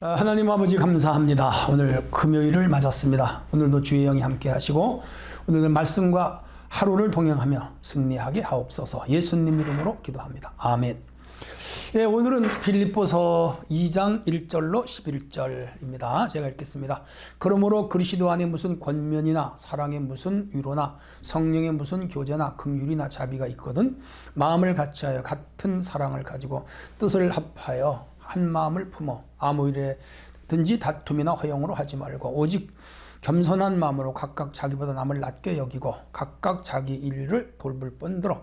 하나님 아버지 감사합니다. 오늘 금요일을 맞았습니다. 오늘도 주의 영이 함께 하시고 오늘은 말씀과 하루를 동행하며 승리하게 하옵소서. 예수님 이름으로 기도합니다. 아멘. 예, 오늘은 빌립보서 2장 1절로 11절입니다. 제가 읽겠습니다. 그러므로 그리스도 안에 무슨 권면이나 사랑에 무슨 위로나 성령의 무슨 교제나 긍휼이나 자비가 있거든 마음을 같이하여 같은 사랑을 가지고 뜻을 합하여 한 마음을 품어 아무 일에든지 다툼이나 허용으로 하지 말고 오직 겸손한 마음으로 각각 자기보다 남을 낮게 여기고 각각 자기 일을 돌볼 뿐더러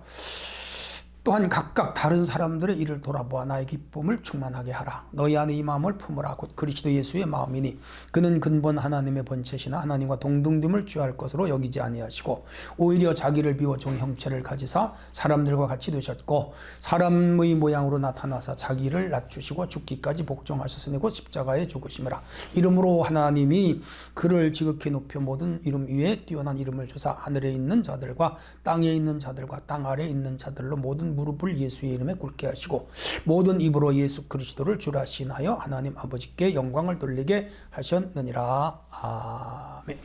또한 각각 다른 사람들의 일을 돌아보아 나의 기쁨을 충만하게 하라. 너희 안에 이 마음을 품으라. 곧 그리스도 예수의 마음이니 그는 근본 하나님의 본체시나 하나님과 동등됨을 취할 것으로 여기지 아니하시고 오히려 자기를 비워 종의 형체를 가지사 사람들과 같이 되셨고 사람의 모양으로 나타나사 자기를 낮추시고 죽기까지 복종하셨으니 곧 십자가에 죽으심이라. 이름으로 하나님이 그를 지극히 높여 모든 이름 위에 뛰어난 이름을 주사 하늘에 있는 자들과 땅에 있는 자들과 땅 아래에 있는 자들로 모든 무릎을 예수의 이름에 꿇게 하시고 모든 입으로 예수 그리스도를 주라 시인하여 하나님 아버지께 영광을 돌리게 하셨느니라. 아멘.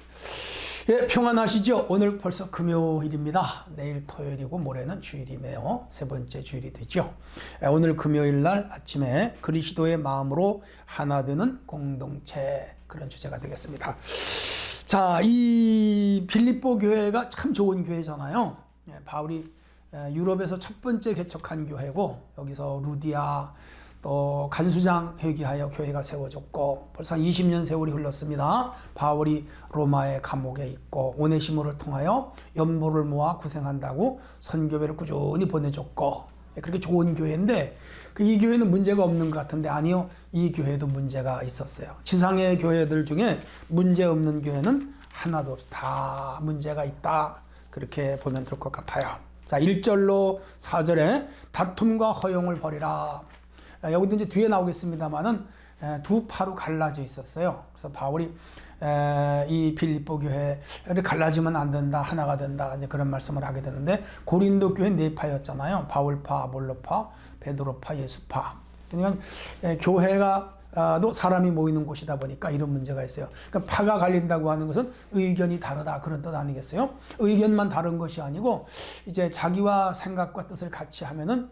예, 평안하시죠? 오늘 벌써 금요일입니다. 내일 토요일이고 모레는 주일이네요. 세 번째 주일이 되죠. 오늘 금요일 날 아침에 그리스도의 마음으로 하나 되는 공동체, 그런 주제가 되겠습니다. 자, 이 빌립보 교회가 참 좋은 교회잖아요. 바울이 유럽에서 첫 번째 개척한 교회고 여기서 루디아 또 간수장 회귀하여 교회가 세워졌고 벌써 20년 세월이 흘렀습니다. 바울이 로마의 감옥에 있고 오네시모를 통하여 연보를 모아 구생한다고 선교회를 꾸준히 보내줬고 그렇게 좋은 교회인데 이 교회는 문제가 없는 것 같은데 아니요, 이 교회도 문제가 있었어요. 지상의 교회들 중에 문제 없는 교회는 하나도 없어. 다 문제가 있다, 그렇게 보면 될 것 같아요. 자, 1절로 4절에 다툼과 허용을 버리라. 여기도 이제 뒤에 나오겠습니다만은 두 파로 갈라져 있었어요. 그래서 바울이 이 빌립보 교회를 갈라지면 안 된다, 하나가 된다, 이제 그런 말씀을 하게 되는데 고린도 교회 네 파였잖아요. 바울파, 아볼로파, 베드로파, 예수파. 그러니까 교회가 또 사람이 모이는 곳이다 보니까 이런 문제가 있어요. 그러니까 파가 갈린다고 하는 것은 의견이 다르다, 그런 뜻 아니겠어요? 의견만 다른 것이 아니고 이제 자기와 생각과 뜻을 같이 하면은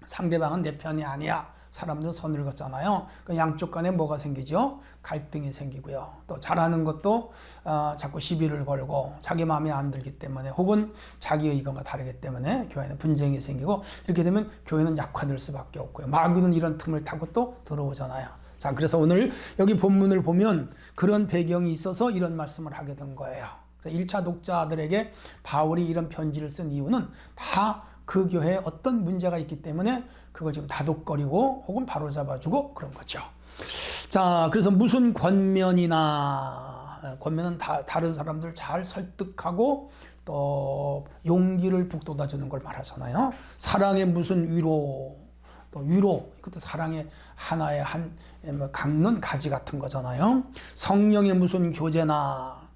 상대방은 내 편이 아니야. 사람들은 선을 긋잖아요. 양쪽 간에 뭐가 생기죠? 갈등이 생기고요. 또 잘하는 것도 자꾸 시비를 걸고 자기 마음에 안 들기 때문에 혹은 자기 의견과 다르기 때문에 교회는 분쟁이 생기고 이렇게 되면 교회는 약화될 수밖에 없고요. 마귀는 이런 틈을 타고 또 들어오잖아요. 자, 그래서 오늘 여기 본문을 보면 그런 배경이 있어서 이런 말씀을 하게 된 거예요. 1차 독자들에게 바울이 이런 편지를 쓴 이유는 다 그 교회에 어떤 문제가 있기 때문에 그걸 지금 다독거리고 혹은 바로잡아주고 그런 거죠. 자, 그래서 무슨 권면이나, 권면은 다른 사람들 잘 설득하고 또 용기를 북돋아주는 걸 말하잖아요. 사랑의 무슨 위로, 또 위로, 이것도 사랑의 하나의 강론 가지 같은 거잖아요. 성령의 무슨 교제나,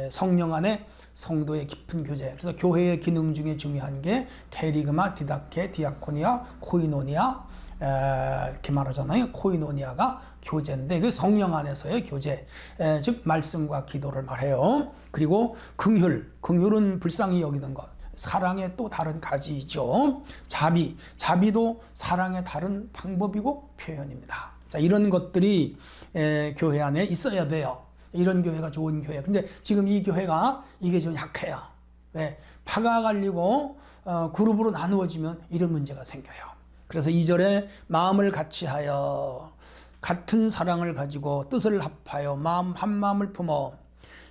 성령 안에 성도의 깊은 교제. 그래서 교회의 기능 중에 중요한 게 케리그마, 디다케, 디아코니아, 코이노니아, 이렇게 말하잖아요. 코이노니아가 교제인데 그 성령 안에서의 교제, 즉 말씀과 기도를 말해요. 그리고 긍휼은 불쌍히 여기는 것, 사랑의 또 다른 가지이죠. 자비도 사랑의 다른 방법이고 표현입니다. 자, 이런 것들이 교회 안에 있어야 돼요. 이런 교회가 좋은 교회. 근데 지금 이 교회가 이게 좀 약해요. 왜? 파가 갈리고 그룹으로 나누어지면 이런 문제가 생겨요. 그래서 2절에 마음을 같이하여 같은 사랑을 가지고 뜻을 합하여 한 마음을 품어.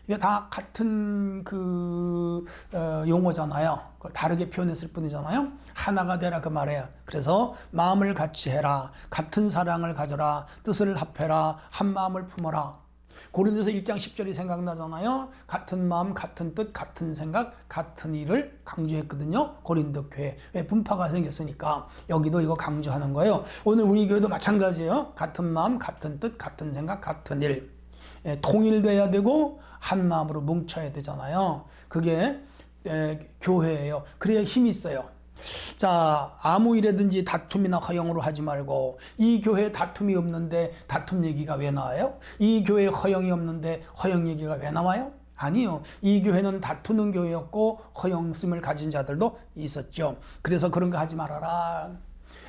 이게 다 같은 용어잖아요. 다르게 표현했을 뿐이잖아요. 하나가 되라, 그 말이에요. 그래서 마음을 같이 해라, 같은 사랑을 가져라, 뜻을 합해라, 한 마음을 품어라. 고린도서 1장 10절이 생각나잖아요. 같은 마음, 같은 뜻, 같은 생각, 같은 일을 강조했거든요. 고린도 교회. 왜? 분파가 생겼으니까 여기도 이거 강조하는 거예요. 오늘 우리 교회도 마찬가지예요. 같은 마음, 같은 뜻, 같은 생각, 같은 일. 통일돼야 되고 한 마음으로 뭉쳐야 되잖아요. 그게 교회예요. 그래야 힘이 있어요. 자, 아무 일에든지 다툼이나 허영으로 하지 말고, 이 교회에 다툼이 없는데 다툼 얘기가 왜 나와요? 이 교회에 허영이 없는데 허영 얘기가 왜 나와요? 아니요. 이 교회는 다투는 교회였고 허영심을 가진 자들도 있었죠. 그래서 그런 거 하지 말아라.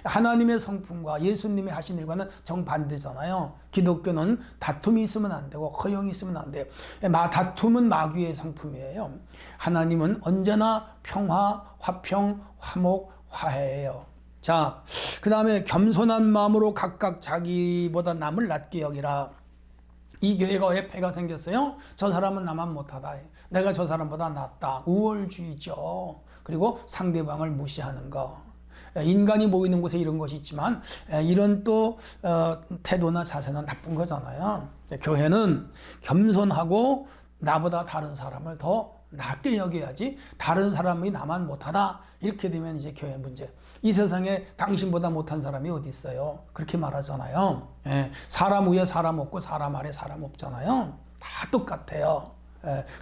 하나님의 성품과 예수님이 하신 일과는 정반대잖아요. 기독교는 다툼이 있으면 안 되고 허영이 있으면 안 돼요. 다툼은 마귀의 성품이에요. 하나님은 언제나 평화, 화평, 화목, 화해예요. 자, 그 다음에 겸손한 마음으로 각각 자기보다 남을 낮게 여기라. 이 교회가 왜 폐가 생겼어요? 저 사람은 나만 못하다. 내가 저 사람보다 낫다. 우월주의죠. 그리고 상대방을 무시하는 거. 인간이 모이는 곳에 이런 것이 있지만 이런 또 태도나 자세는 나쁜 거잖아요. 교회는 겸손하고 나보다 다른 사람을 더 낮게 여겨야지, 다른 사람이 나만 못하다 이렇게 되면 이제 교회 문제. 이 세상에 당신보다 못한 사람이 어디 있어요? 그렇게 말하잖아요. 사람 위에 사람 없고 사람 아래 사람 없잖아요. 다 똑같아요.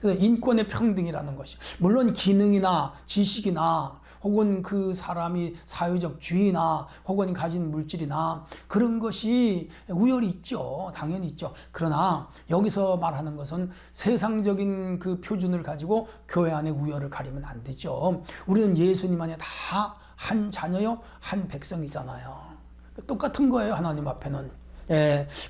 그래서 인권의 평등이라는 것이, 물론 기능이나 지식이나 혹은 그 사람이 사회적 주의나 혹은 가진 물질이나 그런 것이 우열이 있죠. 당연히 있죠. 그러나 여기서 말하는 것은 세상적인 그 표준을 가지고 교회 안에 우열을 가리면 안 되죠. 우리는 예수님 안에 다 한 자녀요, 한 백성이잖아요. 똑같은 거예요, 하나님 앞에는.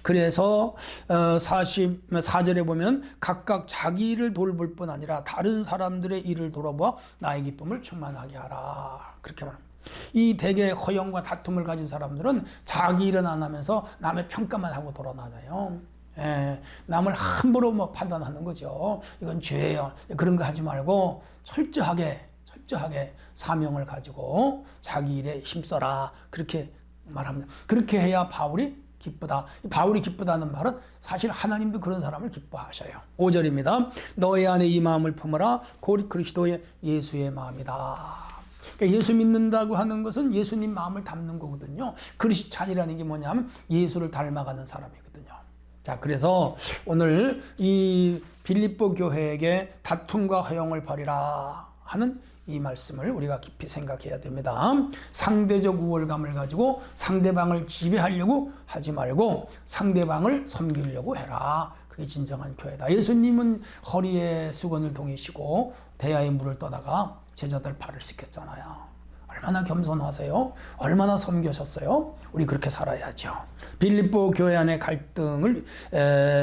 그래서 44절에 보면 각각 자기 일을 돌볼 뿐 아니라 다른 사람들의 일을 돌아보아 나의 기쁨을 충만하게 하라. 그렇게 말합니다. 이 대개 허영과 다툼을 가진 사람들은 자기 일은 안 하면서 남의 평가만 하고 돌아다녀요. 남을 함부로 판단하는 거죠. 이건 죄예요. 그런 거 하지 말고 철저하게 사명을 가지고 자기 일에 힘써라. 그렇게 말합니다. 그렇게 해야 바울이 기쁘다. 바울이 기쁘다는 말은 사실 하나님도 그런 사람을 기뻐하셔요. 5절입니다. 너희 안에 이 마음을 품어라. 곧 그리스도의 예수의 마음이다. 그러니까 예수 믿는다고 하는 것은 예수님 마음을 담는 거거든요. 그리스찬이라는 게 뭐냐면 예수를 닮아가는 사람이거든요. 자, 그래서 오늘 이 빌립보 교회에게 다툼과 허영을 버리라 하는 이 말씀을 우리가 깊이 생각해야 됩니다. 상대적 우월감을 가지고 상대방을 지배하려고 하지 말고 상대방을 섬기려고 해라. 그게 진정한 교회다. 예수님은 허리에 수건을 동이시고 대야에 물을 떠다가 제자들 발을 씻겼잖아요. 얼마나 겸손하세요? 얼마나 섬기셨어요? 우리 그렇게 살아야죠. 빌립보 교회 안의 갈등을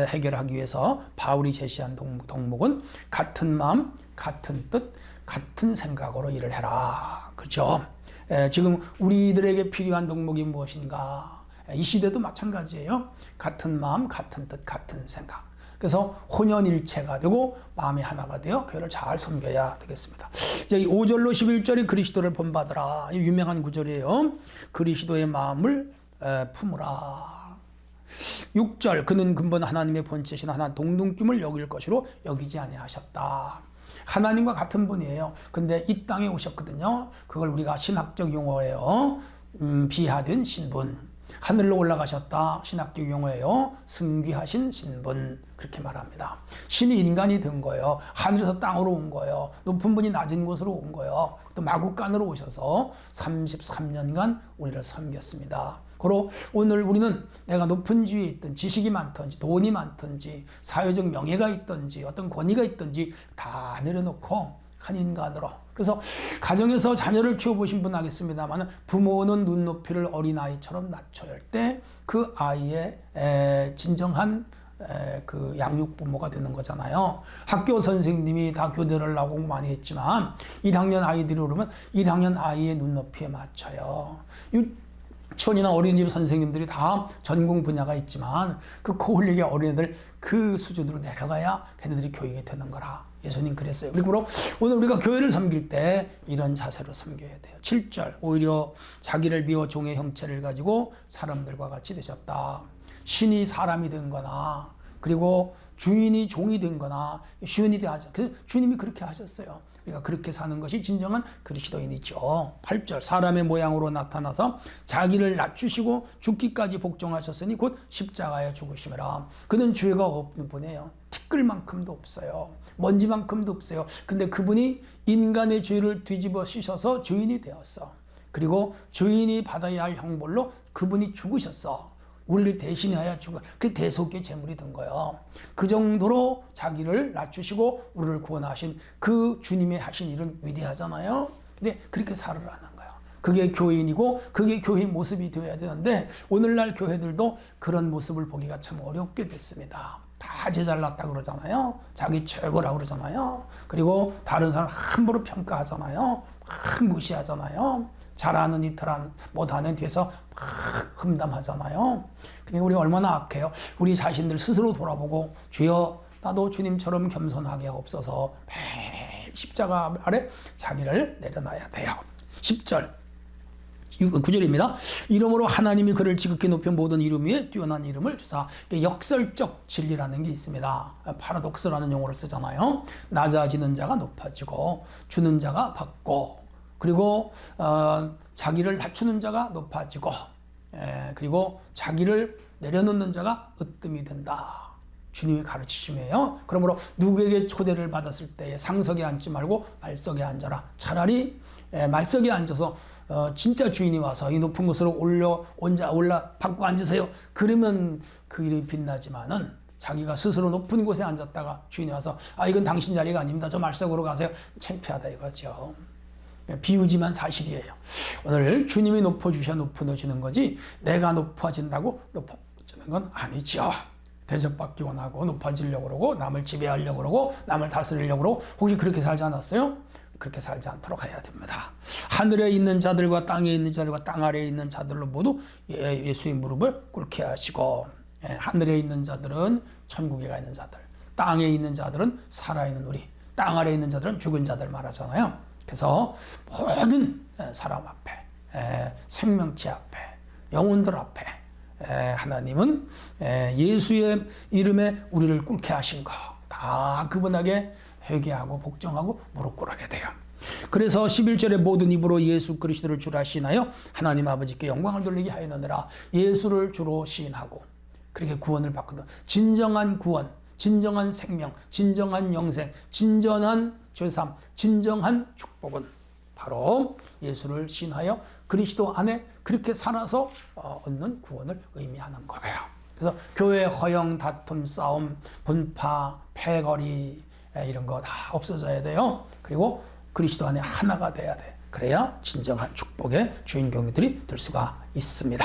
해결하기 위해서 바울이 제시한 동목은 같은 마음, 같은 뜻, 같은 생각으로 일을 해라. 그렇죠? 지금 우리들에게 필요한 동목이 무엇인가? 이 시대도 마찬가지예요. 같은 마음, 같은 뜻, 같은 생각. 그래서 혼연일체가 되고 마음이 하나가 되어 교회를 잘 섬겨야 되겠습니다. 이제 5절로 11절이 그리스도를 본받으라. 유명한 구절이에요. 그리스도의 마음을 품으라. 6절 그는 근본 하나님의 본체신 하나 동등됨을 여길 것으로 여기지 아니하셨다. 하나님과 같은 분이에요. 근데 이 땅에 오셨거든요. 그걸 우리가 신학적 용어예요. 비하된 신분. 하늘로 올라가셨다. 신학적 용어예요. 승귀하신 신분. 그렇게 말합니다. 신이 인간이 된 거예요. 하늘에서 땅으로 온 거예요. 높은 분이 낮은 곳으로 온 거예요. 또 마구간으로 오셔서 33년간 우리를 섬겼습니다. 그리고 오늘 우리는 내가 높은 지위에 있든 지식이 많든지 돈이 많든지 사회적 명예가 있든지 어떤 권위가 있든지 다 내려놓고 한 인간으로. 그래서 가정에서 자녀를 키워보신 분 알겠습니다만 부모는 눈높이를 어린아이처럼 낮춰야 할 때 그 아이의 진정한 그 양육 부모가 되는 거잖아요. 학교 선생님이 다 교대를 하고 많이 했지만 1학년 아이들이 오르면 1학년 아이의 눈높이에 맞춰요. 유치원이나 어린이집 선생님들이 다 전공 분야가 있지만 그 코흘리게 어린애들 그 수준으로 내려가야 걔네들이 교육이 되는 거라. 예수님 그랬어요. 그리고 오늘 우리가 교회를 섬길 때 이런 자세로 섬겨야 돼요. 7절 오히려 자기를 비워 종의 형체를 가지고 사람들과 같이 되셨다. 신이 사람이 된 거나 그리고 주인이 종이 된 거나 쉬운 일이 하죠. 주님이 그렇게 하셨어요. 그러니까 그렇게 사는 것이 진정한 그리스도인이죠. 8절 사람의 모양으로 나타나서 자기를 낮추시고 죽기까지 복종하셨으니 곧 십자가에 죽으심이라. 그는 죄가 없는 분이에요. 티끌만큼도 없어요. 먼지만큼도 없어요. 근데 그분이 인간의 죄를 뒤집어 씌셔서 죄인이 되었어. 그리고 죄인이 받아야 할 형벌로 그분이 죽으셨어. 우리를 대신하여 죽은 그 대속의 제물이 된 거예요. 그 정도로 자기를 낮추시고 우리를 구원하신 그 주님의 하신 일은 위대하잖아요. 근데 그렇게 살으라는 거예요. 그게 교인이고 그게 교회 모습이 되어야 되는데 오늘날 교회들도 그런 모습을 보기가 참 어렵게 됐습니다. 다 제잘났다 그러잖아요. 자기 최고라고 그러잖아요. 그리고 다른 사람 함부로 평가하잖아요. 막 무시하잖아요. 잘하는 이틀 못하는 뒤에서 막 험담하잖아요. 근데 우리 얼마나 악해요. 우리 자신들 스스로 돌아보고 주여 나도 주님처럼 겸손하게 없어서 매일 십자가 아래 자기를 내려놔야 돼요. 10절 9절입니다. 이름으로 하나님이 그를 지극히 높인 모든 이름 위에 뛰어난 이름을 주사. 역설적 진리라는 게 있습니다. 파라독스라는 용어를 쓰잖아요. 낮아지는 자가 높아지고 주는 자가 받고 그리고 자기를 낮추는 자가 높아지고 그리고 자기를 내려놓는 자가 으뜸이 된다. 주님의 가르치심이에요. 그러므로 누구에게 초대를 받았을 때 상석에 앉지 말고 말석에 앉아라. 차라리 말석에 앉아서 진짜 주인이 와서 이 높은 곳으로 올라 받고 앉으세요. 그러면 그 일이 빛나지만은 자기가 스스로 높은 곳에 앉았다가 주인이 와서 이건 당신 자리가 아닙니다. 저 말석으로 가세요. 창피하다 이거죠. 비유지만 사실이에요. 오늘 주님이 높여주시는 거지 내가 높아진다고 높아지는 건 아니죠. 대접받기 원하고 높아지려고 그러고 남을 지배하려고 그러고 남을 다스리려고 그러고 혹시 그렇게 살지 않았어요? 그렇게 살지 않도록 해야 됩니다. 하늘에 있는 자들과 땅에 있는 자들과 땅 아래에 있는 자들로 모두 예수의 무릎을 꿇게 하시고 하늘에 있는 자들은 천국에 가 있는 자들, 땅에 있는 자들은 살아있는 우리, 땅 아래에 있는 자들은 죽은 자들 말하잖아요. 그래서 모든 사람 앞에 생명체 앞에 영혼들 앞에 하나님은 예수의 이름에 우리를 꿇게 하신 거 다 그분에게 회개하고 복종하고 무릎 꿇게 돼요. 그래서 11절에 모든 입으로 예수 그리스도를 주라 시인하여 하나님 아버지께 영광을 돌리게 하였느니라. 예수를 주로 시인하고 그렇게 구원을 받거든. 진정한 구원, 진정한 생명, 진정한 영생, 진정한 죄삼, 진정한 축복은 바로 예수를 신하여 그리스도 안에 그렇게 살아서 얻는 구원을 의미하는 거예요. 그래서 교회 허영, 다툼, 싸움, 분파, 패거리 이런 거 다 없어져야 돼요. 그리고 그리스도 안에 하나가 돼야 돼. 그래야 진정한 축복의 주인공들이 될 수가 있습니다.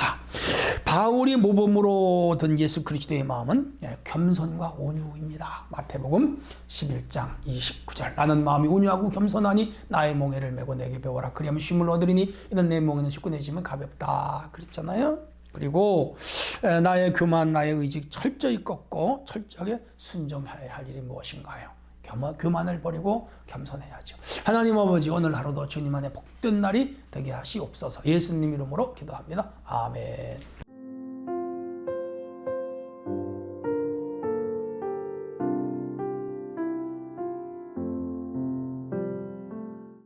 바울이 모범으로 든 예수 그리스도의 마음은 겸손과 온유입니다. 마태복음 11장 29절 나는 마음이 온유하고 겸손하니 나의 멍에를 메고 내게 배워라. 그리하면 쉼을 얻으리니 이는 내 멍에는 쉽고 내 짐은 가볍다. 그랬잖아요. 그리고 나의 교만 나의 의지 철저히 꺾고 철저하게 순종해야 할 일이 무엇인가요? 교만을 버리고 겸손해야죠. 하나님 아버지 오늘 하루도 주님 안에 복된 날이 되게 하시옵소서. 예수님 이름으로 기도합니다. 아멘.